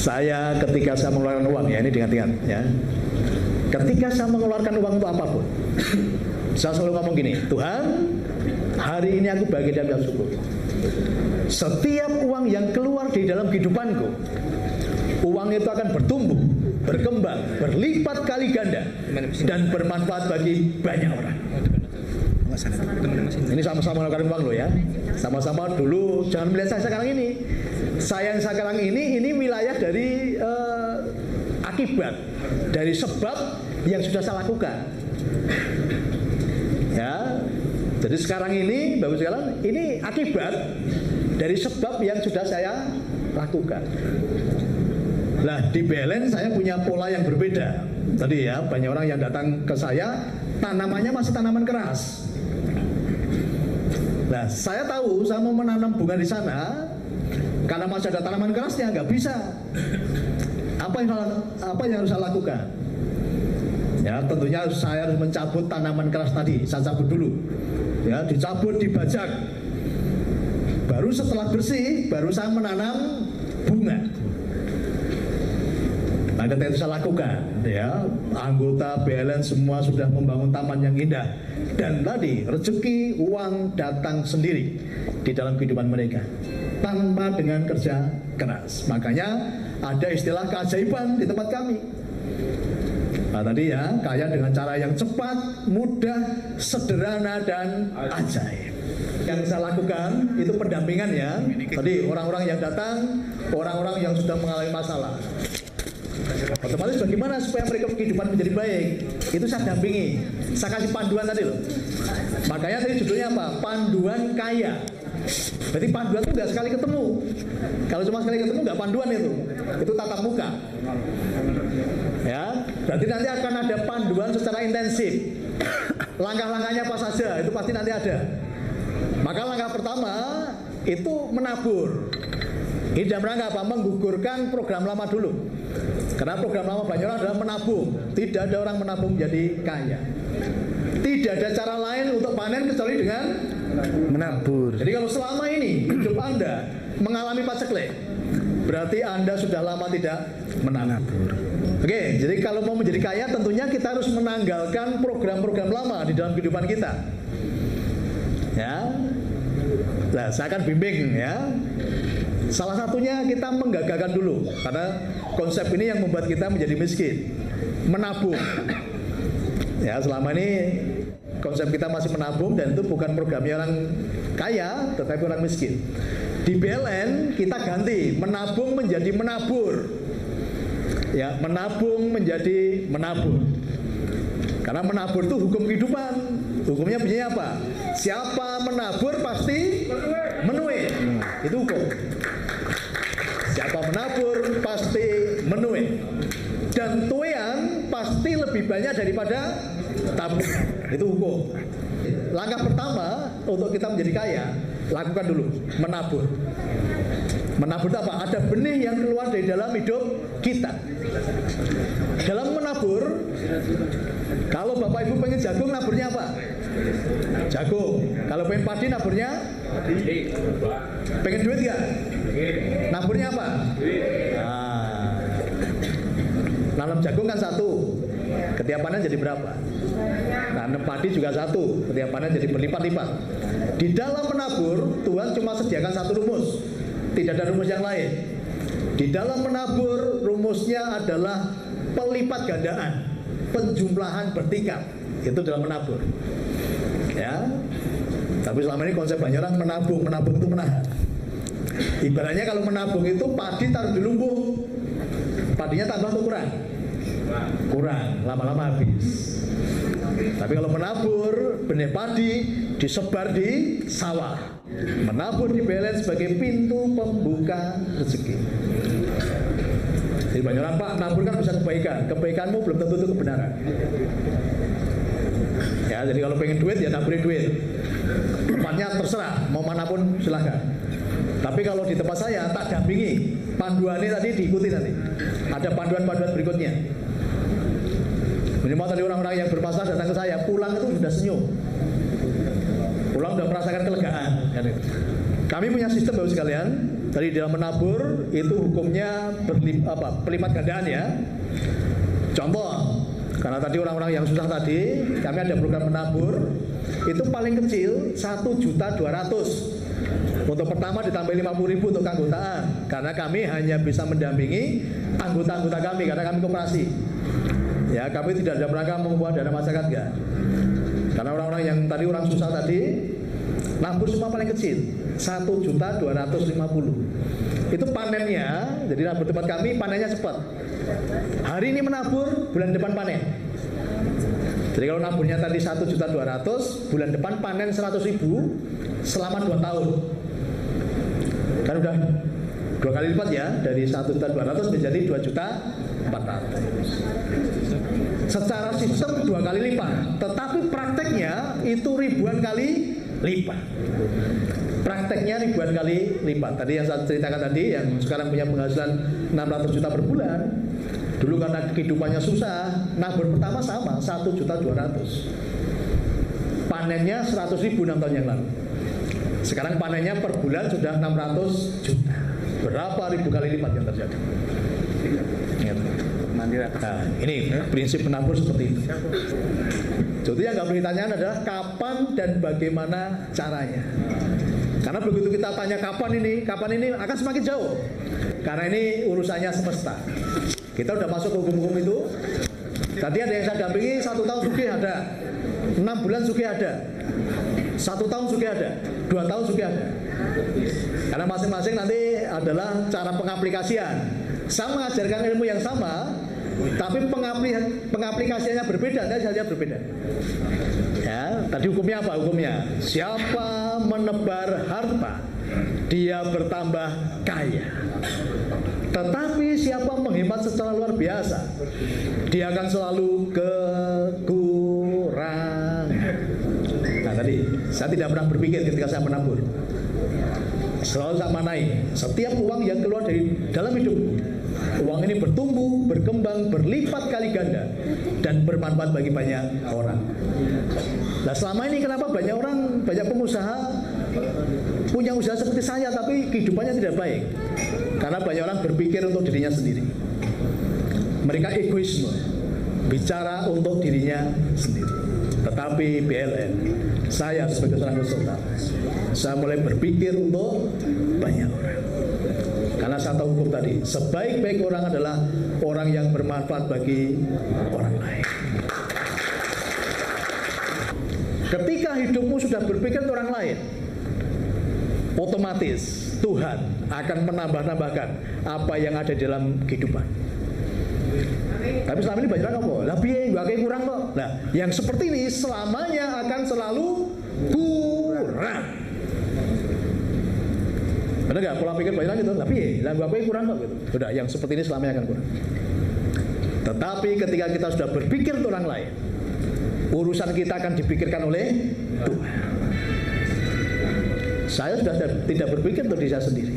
Saya ketika saya mengeluarkan uang, ya ini diingat-ingat ya. Ketika saya mengeluarkan uang untuk apapun, saya selalu ngomong gini, Tuhan, hari ini aku bahagia dan bersyukur. Setiap uang yang keluar di dalam kehidupanku, uang itu akan bertumbuh, berkembang, berlipat kali ganda, dan bermanfaat bagi banyak orang. Ini sama-sama melakukan uang loh ya. Sama-sama dulu, jangan melihat saya sekarang ini. Saya yang sekarang ini wilayah dari akibat, dari sebab yang sudah saya lakukan. Ya, jadi sekarang ini, bagus sekali, ini akibat dari sebab yang sudah saya lakukan. Nah, di BLN saya punya pola yang berbeda. Tadi ya, banyak orang yang datang ke saya, tanamannya masih tanaman keras. Nah, saya tahu saya mau menanam bunga di sana, karena masih ada tanaman kerasnya, nggak bisa. Apa yang harus saya lakukan? Ya, tentunya saya harus mencabut tanaman keras tadi. Saya cabut dulu. Ya, dicabut, dibajak. Baru setelah bersih, baru saya menanam bunga. Nah, ketika itu saya lakukan, ya, anggota BLN semua sudah membangun taman yang indah, dan tadi rezeki uang datang sendiri di dalam kehidupan mereka tanpa dengan kerja keras. Makanya ada istilah keajaiban di tempat kami. Nah, tadi ya, kaya dengan cara yang cepat, mudah, sederhana, dan ajaib. Yang saya lakukan itu pendampingan ya. Tadi orang-orang yang datang, orang-orang yang sudah mengalami masalah. Otomatis bagaimana supaya mereka kehidupan menjadi baik, itu saya dampingi, saya kasih panduan tadi loh. Makanya tadi judulnya apa? Panduan kaya. Berarti panduan itu nggak sekali ketemu. Kalau cuma sekali ketemu nggak panduan itu tatap muka. Ya, berarti nanti akan ada panduan secara intensif. Langkah-langkahnya apa saja, itu pasti nanti ada. Maka langkah pertama itu menabur. Ini dalam rangka apa? Menggugurkan program lama dulu. Karena program lama banyak orang adalah menabung. Tidak ada orang menabung jadi kaya. Tidak ada cara lain untuk panen kecuali dengan menabur. Jadi kalau selama ini hidup Anda mengalami paceklik, berarti Anda sudah lama tidak menabur. Oke, jadi kalau mau menjadi kaya tentunya kita harus menanggalkan program-program lama di dalam kehidupan kita. Ya. Nah, saya akan bimbing ya. Salah satunya kita menggagalkan dulu, karena konsep ini yang membuat kita menjadi miskin. Menabung. Ya, selama ini konsep kita masih menabung, dan itu bukan programnya orang kaya, tetapi orang miskin. Di BLN kita ganti menabung menjadi menabur. Ya, menabung menjadi menabur. Karena menabur itu hukum kehidupan. Hukumnya bunyinya apa? Siapa menabur pasti menuai. Itu hukum. Siapa menabur pasti menuai. Dan tuaian pasti lebih banyak daripada tabung. Itu hukum. Langkah pertama untuk kita menjadi kaya, lakukan dulu menabur. Menabur itu apa? Ada benih yang keluar dari dalam hidup kita. Dalam menabur, kalau Bapak Ibu pengen jagung, naburnya apa? Jagung. Kalau pengen padi, naburnya? Pengen duit nggak? Naburnya apa? Nah, nanam jagung kan satu, ketika panen jadi berapa? Nanam padi juga satu, ketika panen jadi berlipat-lipat. Di dalam menabur, Tuhan cuma sediakan satu rumus, tidak ada rumus yang lain. Di dalam menabur, rumusnya adalah pelipat gandaan, penjumlahan bertingkat. Itu dalam menabur. Ya. Tapi selama ini konsep banyak orang menabung itu menahan. Ibaratnya kalau menabung itu padi taruh di lumbung, padinya tambah atau kurang? Kurang, lama-lama habis. Tapi kalau menabur benih padi disebar di sawah. Menabur di BLN sebagai pintu pembuka rezeki. Jadi banyak orang, Pak, nabur kan bisa kebaikan. Kebaikanmu belum tentu itu kebenaran. Ya, jadi kalau pengen duit ya naburin duit. Tempatnya terserah, mau manapun silahkan. Tapi kalau di tempat saya tak dampingi, panduannya tadi diikuti nanti. Ada panduan-panduan berikutnya. Minimal tadi orang-orang yang bermasalah datang ke saya, pulang itu sudah senyum. Pulang sudah merasakan kelegaan. Kami punya sistem Bapak sekalian, Tadi dalam menabur itu hukumnya pelipat gandaan ya. Contoh, karena tadi orang-orang yang susah tadi, kami ada program menabur, itu paling kecil 1.200.000. Untuk pertama ditambah 50.000 untuk keanggotaan, karena kami hanya bisa mendampingi anggota-anggota kami, karena kami koperasi. Ya, kami tidak ada rangka membuat dana masyarakat enggak. Karena orang-orang yang tadi orang susah tadi, nabur semua paling kecil 1.250.000. Itu panennya, jadi nabur tempat kami panennya cepat. Hari ini menabur, bulan depan panen. Jadi kalau naburnya tadi 1.200.000, bulan depan panen 100.000 selama 2 tahun. Kan udah 2 kali lipat ya, dari 1.200.000 menjadi 2.400.000. Secara sistem 2 kali lipat, tetapi prakteknya itu ribuan kali lipat. Prakteknya ribuan kali lipat. Tadi yang saya ceritakan tadi, yang sekarang punya penghasilan 600 juta per bulan, dulu karena kehidupannya susah, nabur pertama sama 1.200.000. Panennya 100.000 6 tahun yang lalu. Sekarang panennya per bulan sudah 600 juta. Berapa ribu kali lipat yang terjadi? Nah, ini prinsip menabur seperti itu. Jadi yang nggak boleh ditanyakan adalah kapan dan bagaimana caranya. Karena begitu kita tanya kapan ini akan semakin jauh. Karena ini urusannya semesta. Kita udah masuk hukum-hukum itu. Tadi ada yang saya dampingi 1 tahun sugih ada, 6 bulan sugih ada, 1 tahun sugih ada, 2 tahun sugih ada. Karena masing-masing nanti adalah cara pengaplikasian. Saya mengajarkan ilmu yang sama, tapi pengaplikasiannya berbeda, dan saja berbeda. Ya, tadi hukumnya apa? Hukumnya siapa menebar harta, dia bertambah kaya. Tetapi siapa menghemat secara luar biasa, dia akan selalu kekurangan. Nah tadi saya tidak pernah berpikir ketika saya menabur. Selalu saya manai setiap uang yang keluar dari dalam hidup. Uang ini bertumbuh, berkembang, berlipat kali ganda, dan bermanfaat bagi banyak orang. Nah selama ini kenapa banyak orang, banyak pengusaha punya usaha seperti saya tapi kehidupannya tidak baik? Karena banyak orang berpikir untuk dirinya sendiri. Mereka egoisme, bicara untuk dirinya sendiri. Tetapi BLN, saya sebagai seorang konsultan, saya mulai berpikir untuk banyak orang. Karena saya tahu hukum tadi, sebaik-baik orang adalah orang yang bermanfaat bagi orang lain. Ketika hidupmu sudah berpikir untuk orang lain, otomatis Tuhan akan menambah-nambahkan apa yang ada di dalam kehidupan. Tapi selama ini banyak orang ngomong, lah piye gak kurang kok. Nah, yang seperti ini selamanya akan selalu kurang. Ada nggak pola pikir banyak gitu? Lah piye, lah gak kurang kok gitu. Sudah, yang seperti ini selamanya akan kurang. Tetapi ketika kita sudah berpikir untuk orang lain, urusan kita akan dipikirkan oleh Tuhan. Saya sudah tidak berpikir untuk diri saya sendiri.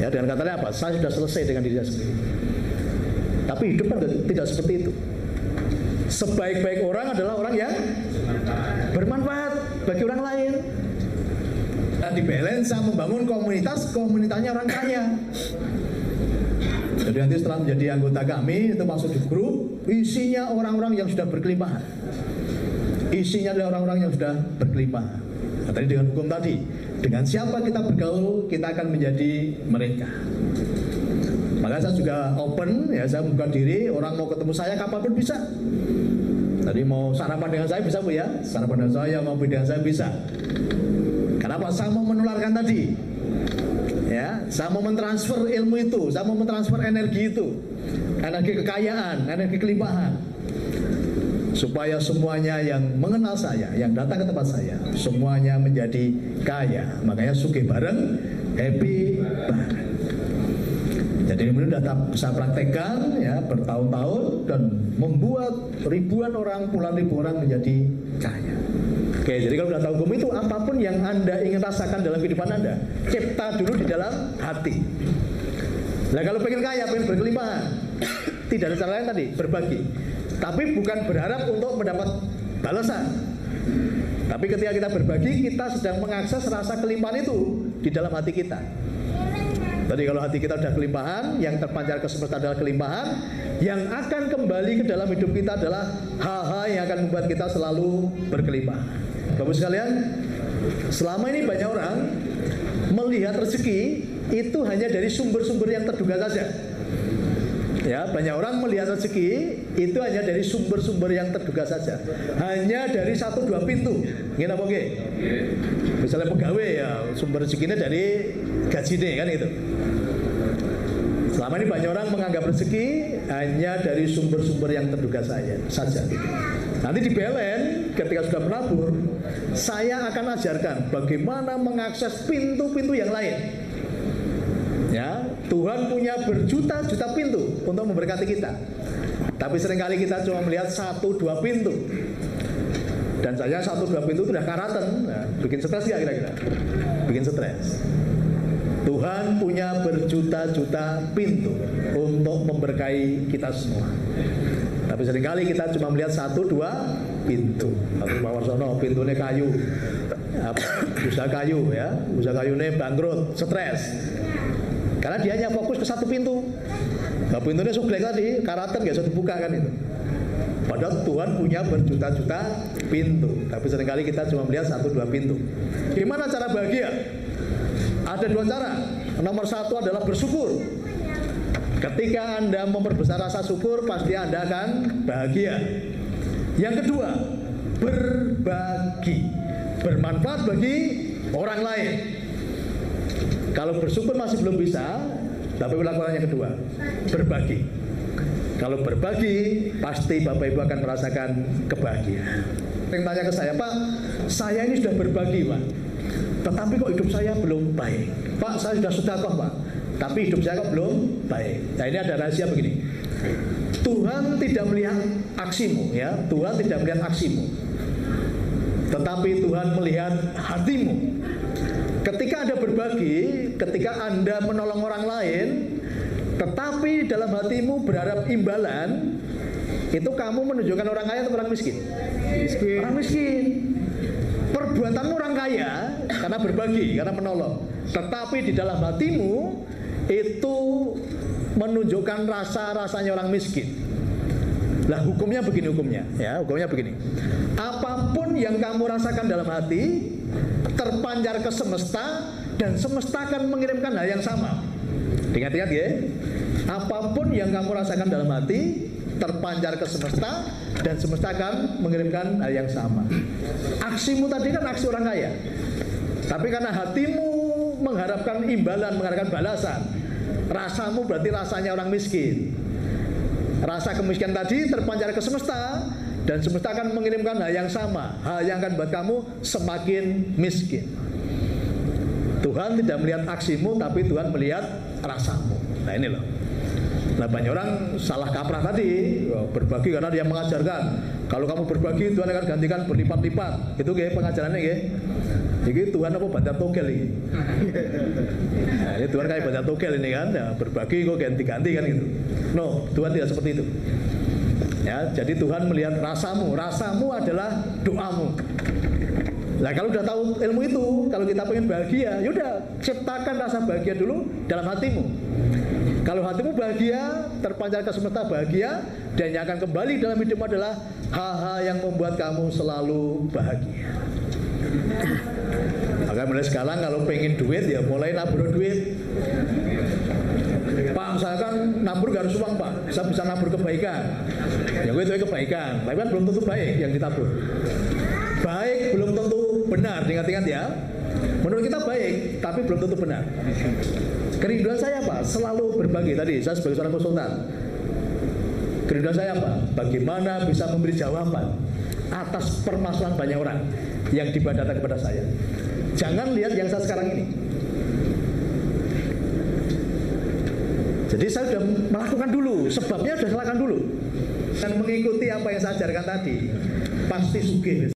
Ya, dengan kata lain apa? Saya sudah selesai dengan diri saya sendiri. Tapi hidup kan tidak seperti itu. Sebaik-baik orang adalah orang yang bermanfaat bagi orang lain. Dan di BLN saya membangun komunitasnya orang kaya. Jadi nanti setelah menjadi anggota kami, itu masuk di grup, isinya orang-orang yang sudah berkelimpahan. Isinya adalah orang-orang yang sudah berkelimpahan. Nah, tadi dengan hukum tadi, dengan siapa kita bergaul, kita akan menjadi mereka. Maka saya juga open, ya saya membuka diri, orang mau ketemu saya kapanpun bisa. Tadi mau sarapan dengan saya bisa Bu ya, sarapan dengan saya, ngopi dengan saya bisa. Kenapa? Saya mau menularkan tadi. Ya, saya mau mentransfer ilmu itu, saya mau mentransfer energi itu, energi kekayaan, energi kelimpahan, supaya semuanya yang mengenal saya, yang datang ke tempat saya, semuanya menjadi kaya. Makanya sugih bareng, happy bareng. Jadi ini sudah saya praktekkan ya bertahun-tahun dan membuat ribuan orang, puluhan ribu orang menjadi kaya. Oke, jadi kalau sudah tahu hukum itu, apapun yang Anda ingin rasakan dalam kehidupan Anda, cipta dulu di dalam hati. Nah kalau pengen kaya, pengen berkelimpahan, tidak ada cara lain tadi, berbagi. Tapi bukan berharap untuk mendapat balasan. Tapi ketika kita berbagi, kita sedang mengakses rasa kelimpahan itu di dalam hati kita. Tadi kalau hati kita sudah kelimpahan, yang terpancar ke semesta adalah kelimpahan, yang akan kembali ke dalam hidup kita adalah hal-hal yang akan membuat kita selalu berkelimpahan. Bapak sekalian, selama ini banyak orang melihat rezeki itu hanya dari sumber-sumber yang terduga saja. Ya, banyak orang melihat rezeki itu hanya dari sumber-sumber yang terduga saja. Hanya dari 1-2 pintu. Gini apa nggih? Misalnya pegawai ya sumber rezekinya dari gajinya kan itu. Selama ini banyak orang menganggap rezeki hanya dari sumber-sumber yang terduga saja. Nanti di BLN ketika sudah menabur, saya akan ajarkan bagaimana mengakses pintu-pintu yang lain. Ya, Tuhan punya berjuta-juta pintu untuk memberkati kita. Tapi seringkali kita cuma melihat 1-2 pintu. Dan saya 1-2 pintu itu udah karatan. Nah, bikin stres ya kira-kira? Bikin stres. Tuhan punya berjuta-juta pintu untuk memberkahi kita semua. Tapi seringkali kita cuma melihat 1-2 pintu. Tapi Pak Warsono pintunya kayu, usaha kayu ya, usaha kayunya bangkrut, stres. Karena dia hanya fokus ke 1 pintu. Nah, pintunya suglek tadi, karatan gak bisa dibuka kan itu. Padahal Tuhan punya berjuta-juta pintu. Tapi seringkali kita cuma melihat 1-2 pintu. Gimana cara bahagia? Ada 2 cara. Nomor 1 adalah bersyukur. Ketika Anda memperbesar rasa syukur, pasti Anda akan bahagia. Yang kedua, berbagi. Bermanfaat bagi orang lain. Kalau bersyukur masih belum bisa, tapi lakukan yang kedua, berbagi. Kalau berbagi, pasti Bapak Ibu akan merasakan kebahagiaan. Yang tanya ke saya, Pak, saya ini sudah berbagi, Pak, tetapi kok hidup saya belum baik. Pak, saya sudah sedekah, Pak, tapi hidup saya kok belum baik. Nah, ini ada rahasia begini. Tuhan tidak melihat aksimu, ya. Tuhan tidak melihat aksimu, tetapi Tuhan melihat hatimu. Ketika Anda berbagi, ketika Anda menolong orang lain, tetapi dalam hatimu berharap imbalan, itu kamu menunjukkan orang kaya atau orang miskin? Orang miskin. Perbuatanmu orang kaya karena berbagi, karena menolong. Tetapi di dalam hatimu itu menunjukkan rasa-rasanya orang miskin. Lah hukumnya begini ya, hukumnya begini. Apapun yang kamu rasakan dalam hati terpancar ke semesta, dan semesta akan mengirimkan hal yang sama. Ingat-ingat ya. Apapun yang kamu rasakan dalam hati terpancar ke semesta, dan semesta akan mengirimkan hal yang sama. Aksimu tadi kan aksi orang kaya, tapi karena hatimu mengharapkan imbalan, mengharapkan balasan, rasamu berarti rasanya orang miskin. Rasa kemiskinan tadi terpancar ke semesta, dan semesta akan mengirimkan hal yang sama, hal yang akan buat kamu semakin miskin. Tuhan tidak melihat aksimu, tapi Tuhan melihat rasamu. Nah ini loh. Nah banyak orang salah kaprah tadi, berbagi karena dia mengajarkan kalau kamu berbagi Tuhan akan gantikan berlipat-lipat. Itu kayak pengajarannya kayak. Jadi Tuhan apa bantar togel ini? Nah, ini Tuhan kayak bantar togel ini kan, ya, berbagi kok ganti-ganti kan gitu. No, Tuhan tidak seperti itu. Ya, jadi Tuhan melihat rasamu. Rasamu adalah doamu. Nah kalau udah tahu ilmu itu, kalau kita pengen bahagia, yaudah ciptakan rasa bahagia dulu dalam hatimu. Kalau hatimu bahagia, terpancar ke semesta bahagia, dan yang akan kembali dalam hidupmu adalah hal-hal yang membuat kamu selalu bahagia. Maka mulai sekarang kalau pengen duit ya mulai nabur duit. Pak, misalkan nabur gak harus uang Pak, saya bisa nabur kebaikan. Ya gue itu kebaikan, tapi kan belum tentu baik yang ditabur. Baik belum tentu benar, ingat-ingat ya. Menurut kita baik, tapi belum tentu benar. Kerinduan saya apa? Selalu berbagi. Tadi saya sebagai seorang konsultan, kerinduan saya apa? Bagaimana bisa memberi jawaban atas permasalahan banyak orang yang datang kepada saya. Jangan lihat yang saya sekarang ini. Jadi saya sudah melakukan dulu, sebabnya sudah lakukan dulu, dan mengikuti apa yang saya ajarkan tadi, pasti sugih.